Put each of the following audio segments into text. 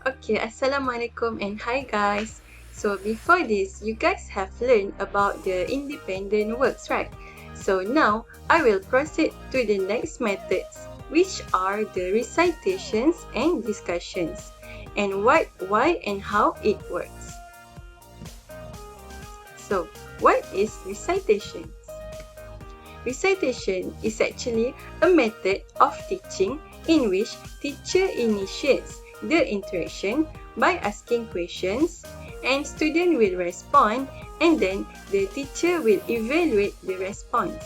Okay, Assalamualaikum and hi guys. So before this, you guys have learned about the independent works, right? So now, I will proceed to the next methods, which are the recitations and discussions, and what, why and how it works. So, what is recitation? Recitation is actually a method of teaching in which teacher initiates the interaction by asking questions, and student will respond, and then the teacher will evaluate the response.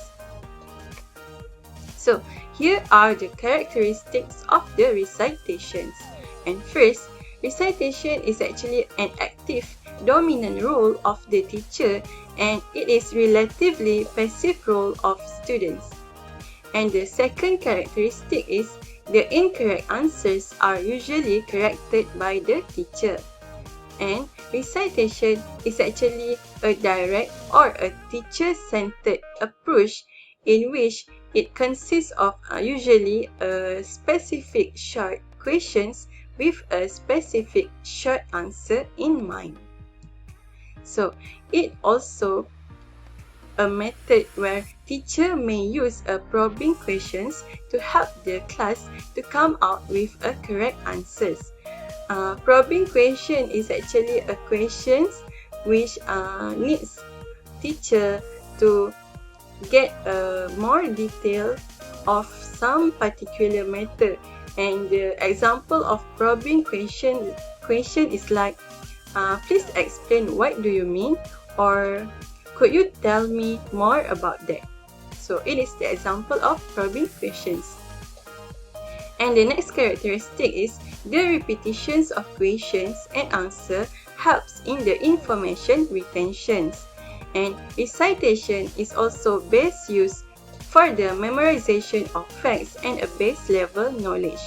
So here are the characteristics of the recitations. And first, recitation is actually an active dominant role of the teacher, and it is relatively passive role of students. And the second characteristic is the incorrect answers are usually corrected by the teacher. And recitation is actually a direct or a teacher-centered approach in which it consists of usually a specific short questions with a specific short answer in mind. So it also a method where teacher may use a probing questions to help the class to come out with a correct answers. Probing question is actually a questions which needs teacher to get more detail of some particular matter. And the example of probing question is like, please explain what do you mean, or could you tell me more about that? So it is the example of probing questions. And the next characteristic is the repetitions of questions and answer helps in the information retention. And recitation is also best used for the memorization of facts and a base level knowledge.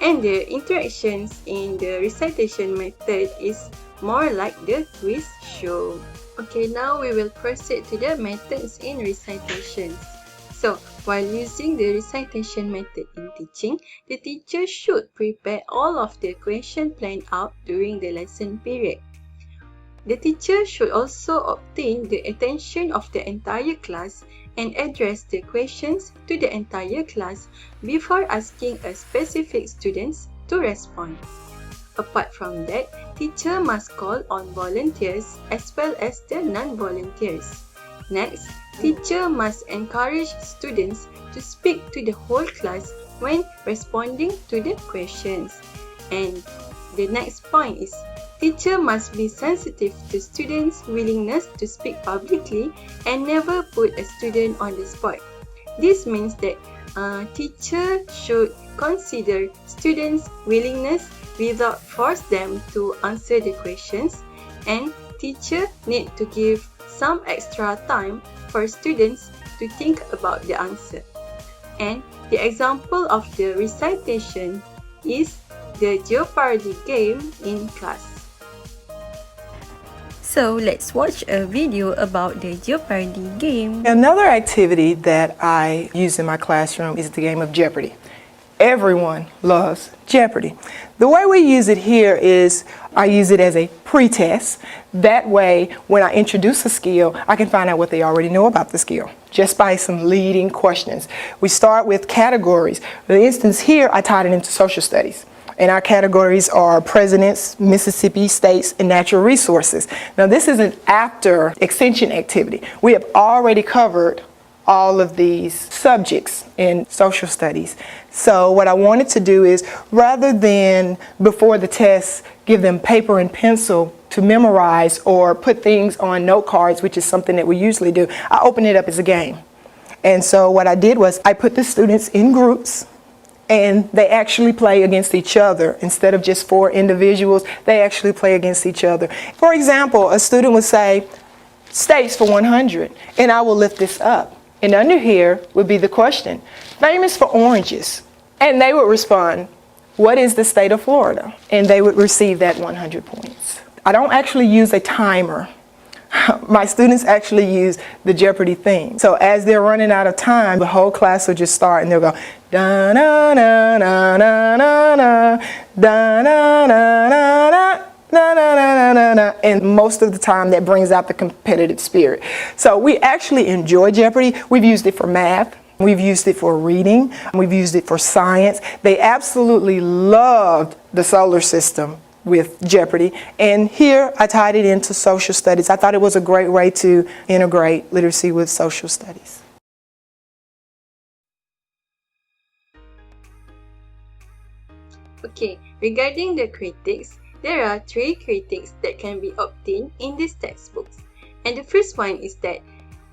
And the interactions in the recitation method is more like the quiz show. Okay, now we will proceed to the methods in recitations. So, while using the recitation method in teaching, the teacher should prepare all of the question planned out during the lesson period. The teacher should also obtain the attention of the entire class and address the questions to the entire class before asking a specific students to respond. Apart from that, teacher must call on volunteers as well as the non-volunteers. Next, teacher must encourage students to speak to the whole class when responding to the questions. And the next point is, teacher must be sensitive to students' willingness to speak publicly and never put a student on the spot. This means that teacher should consider students' willingness without force them to answer the questions, and teacher need to give some extra time for students to think about the answer. And the example of the recitation is the Jeopardy game in class. So let's watch a video about the Jeopardy game. Another activity that I use in my classroom is the game of Jeopardy. Everyone loves Jeopardy. The way we use it here is I use it as a pre-test. That way, when I introduce a skill, I can find out what they already know about the skill, just by some leading questions. We start with categories. For instance, here I tied it into social studies. And our categories are presidents, Mississippi states, and natural resources. Now this is an after extension activity. We have already covered all of these subjects in social studies. So what I wanted to do is, rather than before the test give them paper and pencil to memorize or put things on note cards, which is something that we usually do, I opened it up as a game. And so what I did was I put the students in groups, and they actually play against each other. Instead of just 4 individuals, they actually play against each other. For example, a student would say, states for 100, and I will lift this up. And under here would be the question, famous for oranges. And they would respond, what is the state of Florida? And they would receive that 100 points. I don't actually use a timer. My students actually use the Jeopardy theme. So as they're running out of time, the whole class will just start and they'll go, da na na na na na na, da na na na and most of the time that brings out the competitive spirit. So we actually enjoy Jeopardy. We've used it for math. We've used it for reading. We've used it for science. They absolutely loved the solar system with Jeopardy. And here I tied it into social studies. I thought it was a great way to integrate literacy with social studies. Okay, regarding the critics, there are 3 critics that can be obtained in these textbooks. And the first one is that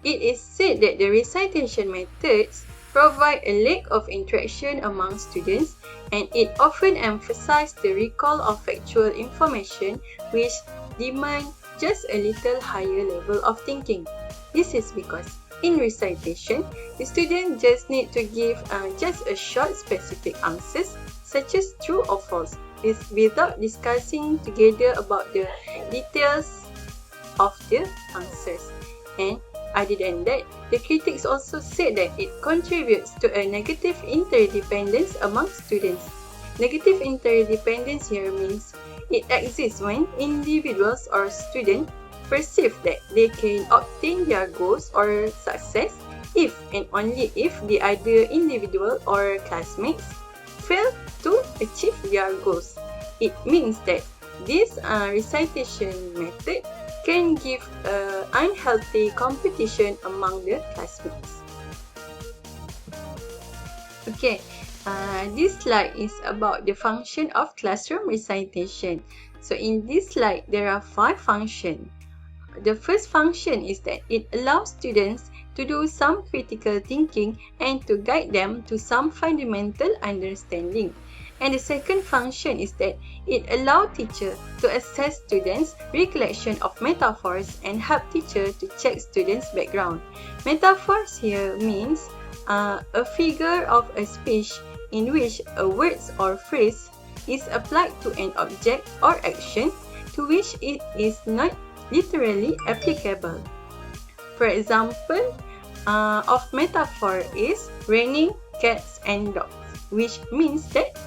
it is said that the recitation methods provide a lack of interaction among students, and it often emphasizes the recall of factual information which demand just a little higher level of thinking. This is because in recitation, the student just need to give just a short specific answers such as true or false without discussing together about the details of the answers. And other than that, the critics also said that it contributes to a negative interdependence among students. Negative interdependence here means it exists when individuals or students perceive that they can obtain their goals or success if and only if the other individual or classmates fail to achieve their goals. It means that this recitation method can give unhealthy competition among the classmates. Okay, this slide is about the function of classroom recitation. So in this slide, there are 5 functions. The first function is that it allows students to do some critical thinking and to guide them to some fundamental understanding. And the second function is that it allows teacher to assess students' recollection of metaphors and help teacher to check students' background. Metaphors here means a figure of a speech in which a word or phrase is applied to an object or action to which it is not literally applicable. For example, of metaphor is raining cats and dogs, which means that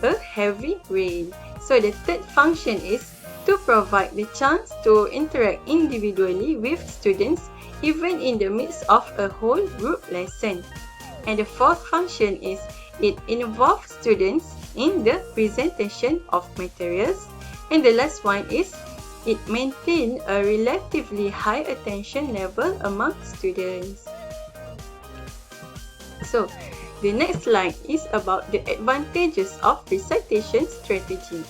a heavy rain. So the third function is to provide the chance to interact individually with students even in the midst of a whole group lesson. And the fourth function is it involves students in the presentation of materials. And the last one is it maintains a relatively high attention level among students. So, the next slide is about the advantages of recitation strategy.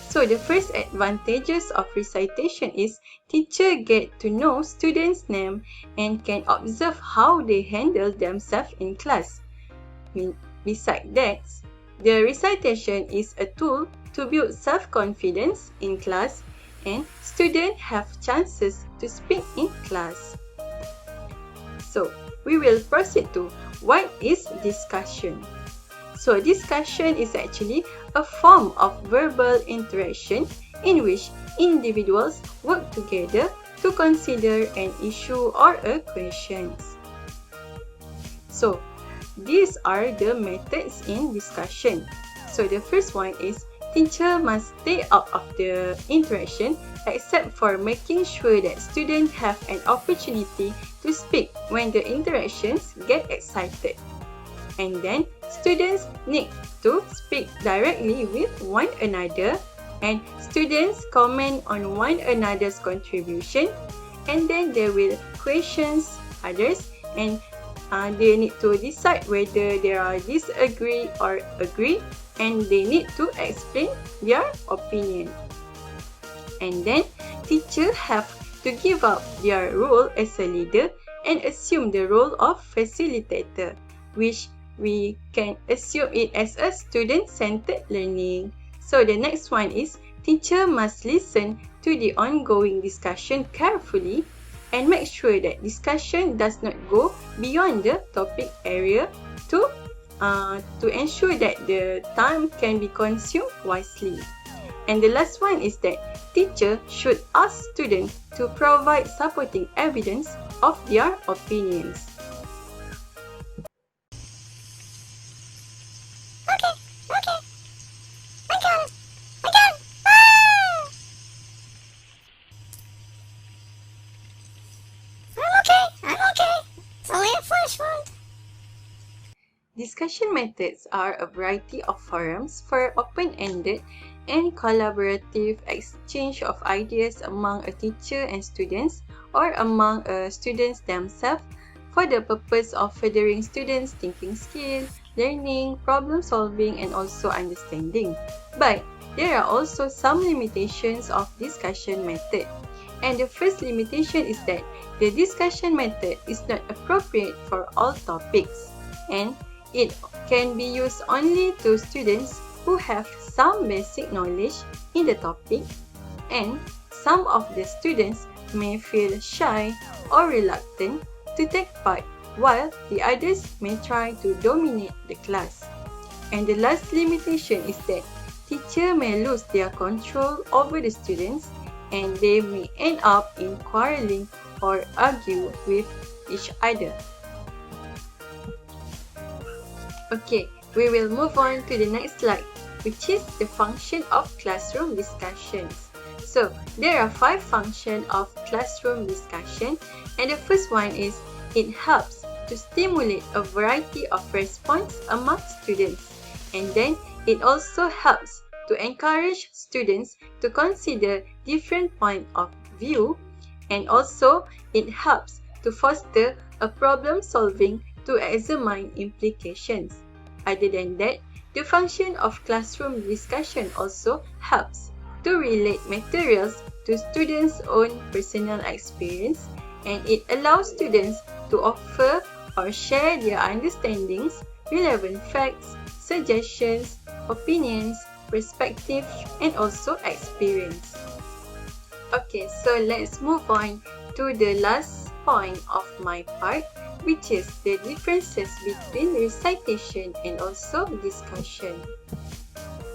So, the first advantages of recitation is teacher get to know students' name and can observe how they handle themselves in class. Besides that, the recitation is a tool to build self-confidence in class, and students have chances to speak in class. So, we will proceed to what is discussion. So, discussion is actually a form of verbal interaction in which individuals work together to consider an issue or a question. So, these are the methods in discussion. So, the first one is teacher must stay out of the interaction except for making sure that students have an opportunity to speak when the interactions get excited. And then, students need to speak directly with one another, and students comment on one another's contribution, and then they will question others, and they need to decide whether they are disagree or agree, and they need to explain their opinion. And then, teachers have to give up their role as a leader and assume the role of facilitator, which we can assume it as a student-centered learning. So the next one is teacher must listen to the ongoing discussion carefully and make sure that discussion does not go beyond the topic area to ensure that the time can be consumed wisely. And the last one is that teacher should ask students to provide supporting evidence of their opinions. Discussion methods are a variety of forums for open-ended and collaborative exchange of ideas among a teacher and students or among students themselves for the purpose of furthering students' thinking skill, learning, problem solving, and also understanding. But there are also some limitations of discussion method. And the first limitation is that the discussion method is not appropriate for all topics, and it can be used only to students who have some basic knowledge in the topic, and some of the students may feel shy or reluctant to take part, while the others may try to dominate the class. And the last limitation is that teacher may lose their control over the students, and they may end up in quarreling or argue with each other. Okay, we will move on to the next slide, which is the function of classroom discussions. So, there are 5 functions of classroom discussion, and the first one is it helps to stimulate a variety of response among students, and then it also helps to encourage students to consider different points of view, and also it helps to foster a problem solving to examine implications. Other than that, the function of classroom discussion also helps to relate materials to students' own personal experience, and it allows students to offer or share their understandings, relevant facts, suggestions, opinions, perspectives, and also experience. Okay, so let's move on to the last point of my part, which is the differences between recitation and also discussion.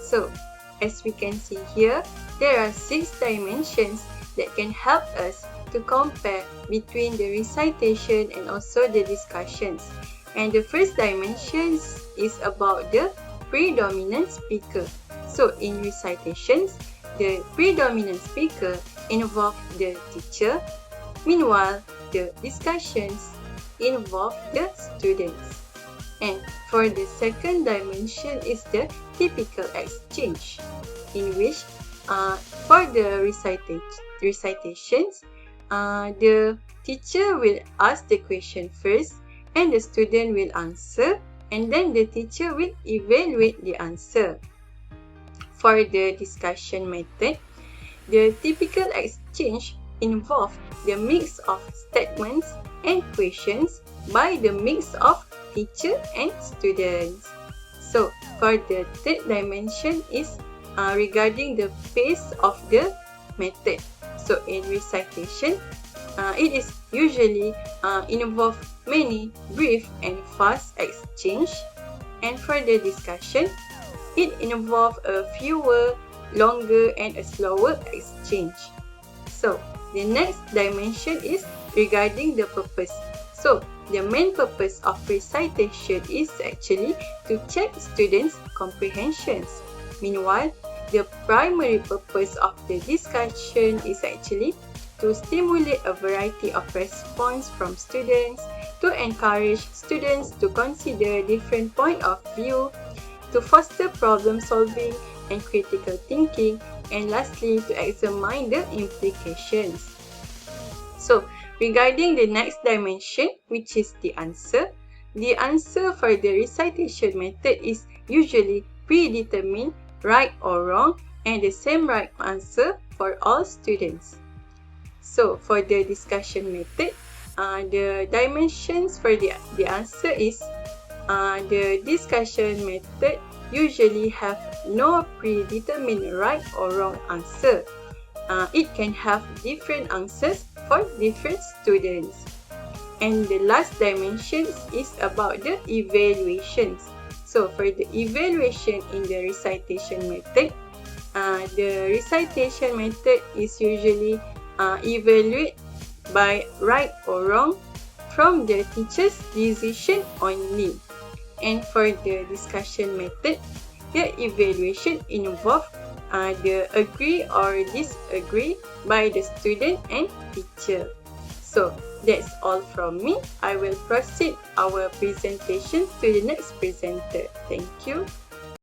So, as we can see here, there are 6 dimensions that can help us to compare between the recitation and also the discussions. And the first dimension is about the predominant speaker. So, in recitations, the predominant speaker involves the teacher. Meanwhile, the discussions involve the students. And for the second dimension is the typical exchange, in which for the recitations, the teacher will ask the question first, and the student will answer, and then the teacher will evaluate the answer. For the discussion method, the typical exchange involves the mix of statements and questions by the mix of teacher and students. So, for the third dimension is regarding the pace of the method. So, in recitation, it is usually involve many brief and fast exchange, and for the discussion, it involves a fewer, longer, and a slower exchange. So, the next dimension is regarding the purpose. So, the main purpose of recitation is actually to check students' comprehensions. Meanwhile, the primary purpose of the discussion is actually to stimulate a variety of response from students, to encourage students to consider different point of view, to foster problem solving and critical thinking, and lastly, to examine the implications. So, regarding the next dimension, which is the answer for the recitation method is usually predetermined, right or wrong, and the same right answer for all students. So, for the discussion method, the dimensions for the answer is the discussion method usually have no predetermined right or wrong answer. It can have different answers for different students. And the last dimension is about the evaluations. So, for the evaluation in the recitation method, the recitation method is usually evaluated by right or wrong from the teacher's decision only. And for the discussion method, the evaluation involves the agree or disagree by the student and teacher. So that's all from me. I will proceed our presentation to the next presenter. Thank you.